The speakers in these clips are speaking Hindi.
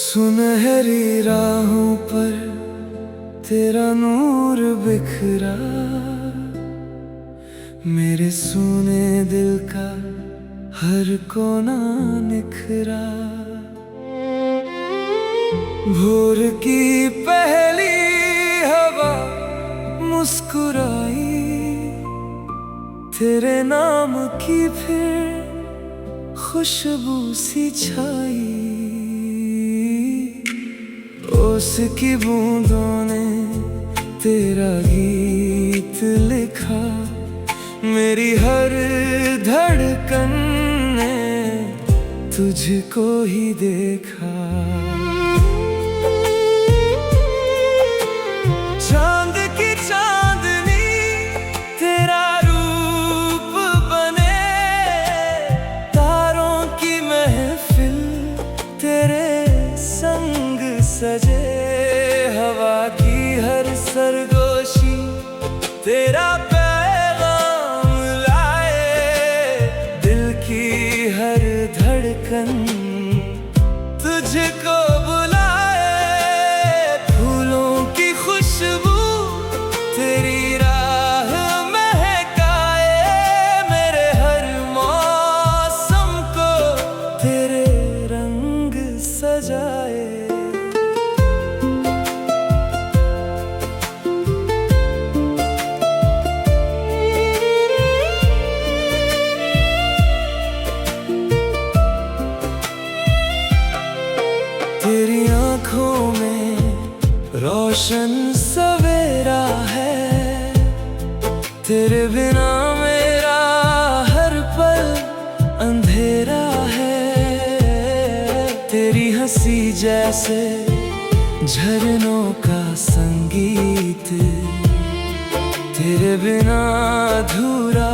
सुनहरी राहों पर तेरा नूर बिखरा, मेरे सूने दिल का हर कोना निखरा। भोर की पहली हवा मुस्कुराई, तेरे नाम की फिर खुशबू सी छाई। ओस की बूंदों ने तेरा गीत लिखा, मेरी हर धड़कन ने तुझको ही देखा। चांद की चांदनी तेरा रूप बने, तारों की महफिल तेरे संग सजे। हवा की हर सरगोशी तेरा पैगाम लाए, दिल की हर धड़कन तुझको बुलाए। फूलों की खुशबू तेरी राह महकाए, मेरे हर मौसम को तेरे रंग सजाए। तेरी आँखों में रोशन सवेरा है, तेरे बिना मेरा हर पल अंधेरा है। तेरी हंसी जैसे झरनों का संगीत, तेरे बिना अधूरा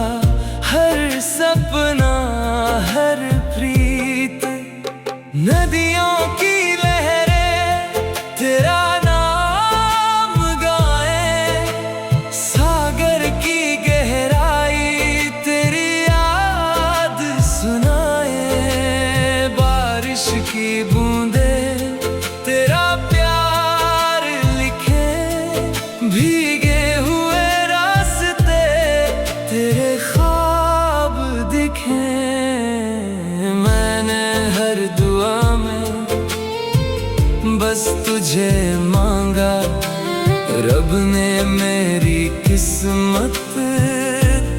हर सपना हर प्रीत। नदियों की तेरा नाम गाए, सागर की गहराई तेरी याद सुनाए। बारिश की बूंदे तेरा प्यार लिखे, भीगे हुए रास्ते तेरे ख्वाब दिखे। मैंने हर दुआ में बस तुझे मांगा, रब ने मेरी किस्मत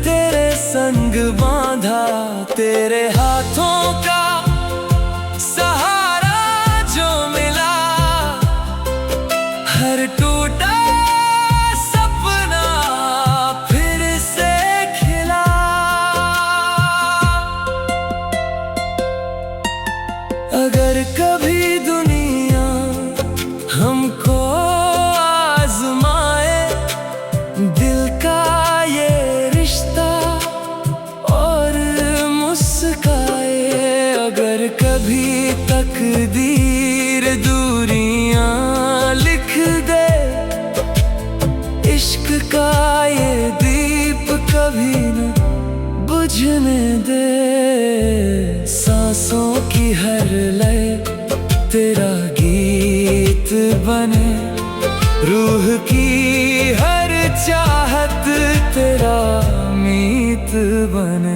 तेरे संग बांधा। तेरे हाथों का सहारा जो मिला, हर टूटा सपना फिर से खिला। अगर कभी दुनिया हमको आज़माए, दिल का ये रिश्ता और मुस्काए। अगर कभी तकदीर दूरियां लिख दे, इश्क का ये दीप कभी न बुझने दे। सांसों की हर लय तेरा गीत बने, रूह की हर चाहत तेरा मीत बने।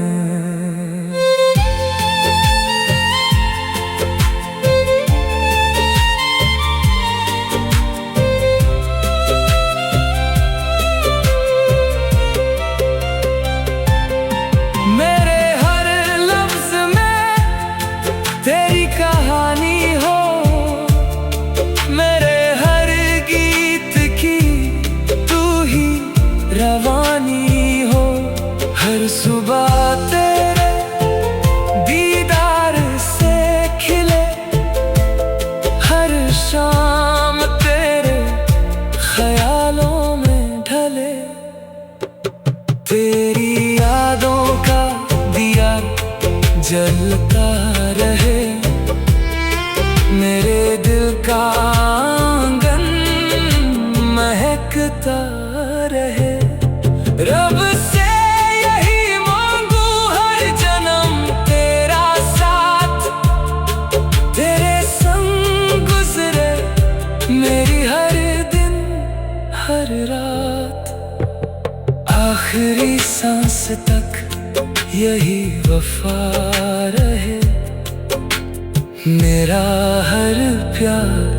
मेरे हर लफ्ज में तेरी कहानी हो, मेरे हर गीत की तू ही रवानी हो। हर सुबह तेरे दीदार से खिले, हर शाम तेरे ख्यालों में ढले। तेरी यादों का दिया जलता रहे, मेरे दिल का आंगन महक धड़कता रहे। रब से यही मांगू हर जन्म तेरा साथ, तेरे संग गुजरे मेरी हर दिन हर रात। आखिरी सांस तक यही वफा रहे, मेरा हर प्यार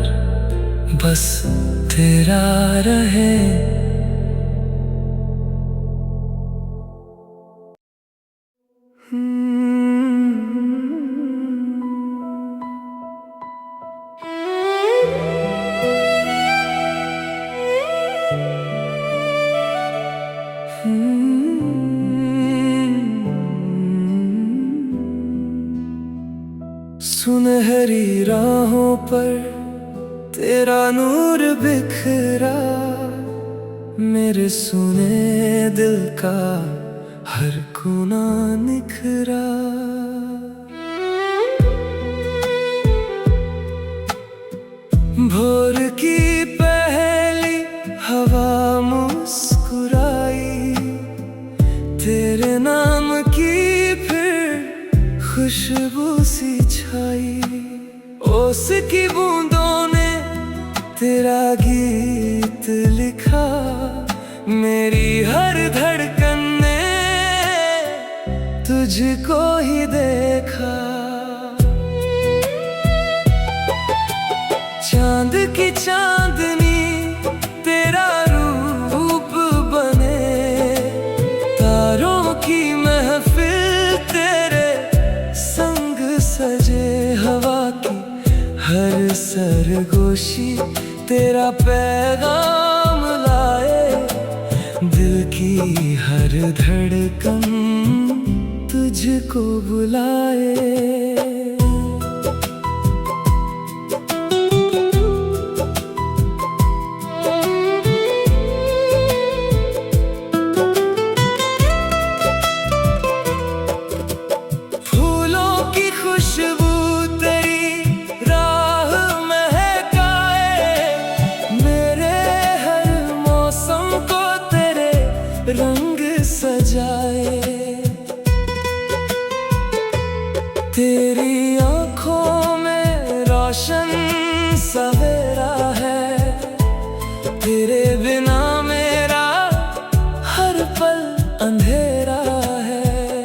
बस तेरा रहे। सुनहरी राहों पर तेरा नूर बिखरा, मेरे सुने दिल का हर कोना निखरा। भोर की पहली हवा मुस्कुराई, तेरे नाम की फिर खुशबू सी छाई। ओस की बूंदों ने तेरा गीत लिखा, मेरी हर धड़कन ने तुझको ही देखा। चांद की चांदनी तेरा रूप बने, तारों की महफिल तेरे संग सजे। हवा की हर सरगोशी तेरा पैगाम लाए, दिल की हर धड़कन तुझको बुलाए। रंग सजाए, तेरी आँखों में रोशन सवेरा है, तेरे बिना मेरा हर पल अंधेरा है।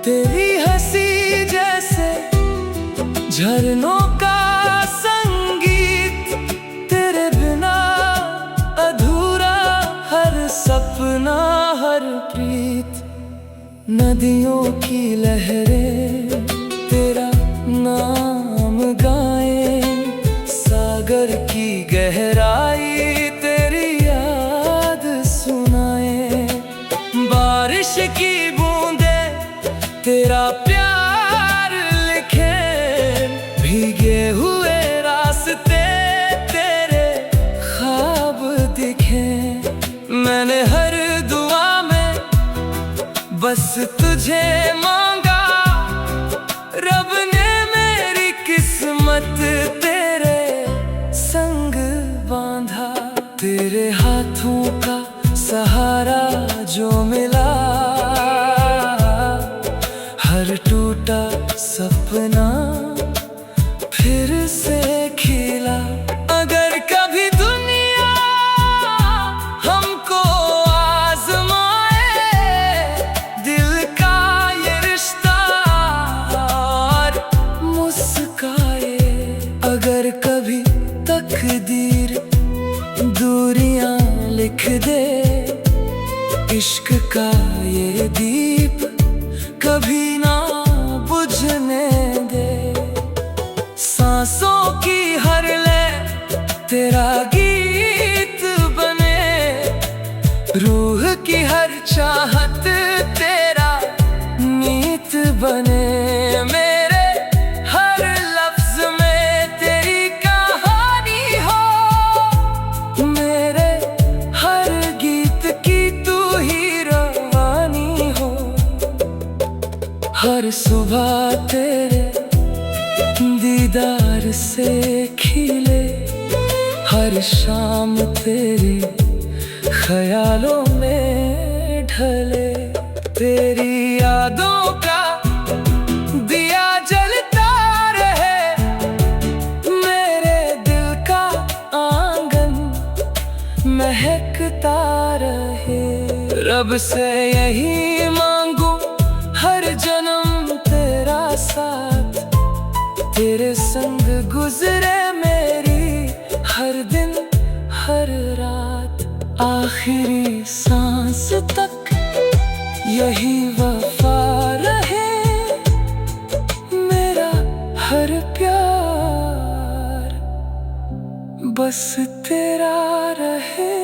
तेरी हंसी जैसे झरनों का संगीत, तेरे बिना अधूरा हर सपना हर प्रीत। नदियों की लहरें तेरा नाम गाएं, सागर की गहराई तेरी याद सुनाए। बारिश की बूंदें तेरा प्यार लिखे, भीगे हुए रास्ते तेरे ख्वाब दिखे। मैंने हर दुआ में बस तुझे मांगा, रब ने मेरी किस्मत तेरे संग बांधा। तेरे हाथों का सहारा जो मिला, हर टूटा सपना फिर से खिला। अगर कभी दुनिया हमको आज़माए, दिल का ये रिश्ता और मुस्काए। अगर कभी तकदीर दूरियां लिख दे, इश्क का ये दीप कभी ना बुझने दे। सांसों की हर लय तेरा गीत बने, रूह की हर चाहत तेरा नीत बने। मेरे हर लफ्ज में तेरी कहानी हो, मेरे हर गीत की तू ही रवानी हो। हर सुबह तेरे दीदार से खिले, हर हर शाम तेरे ख्यालों में ढले। तेरी यादों का दिया जलता रहे, मेरे दिल का आंगन महकता रहे। रब से यही मांगू हर जन्म तेरा साथ, तेरे संग गुजरे मेरी हर दिन हर रात। आखिरी सांस तक यही वफा रहे, मेरा हर प्यार बस तेरा रहे।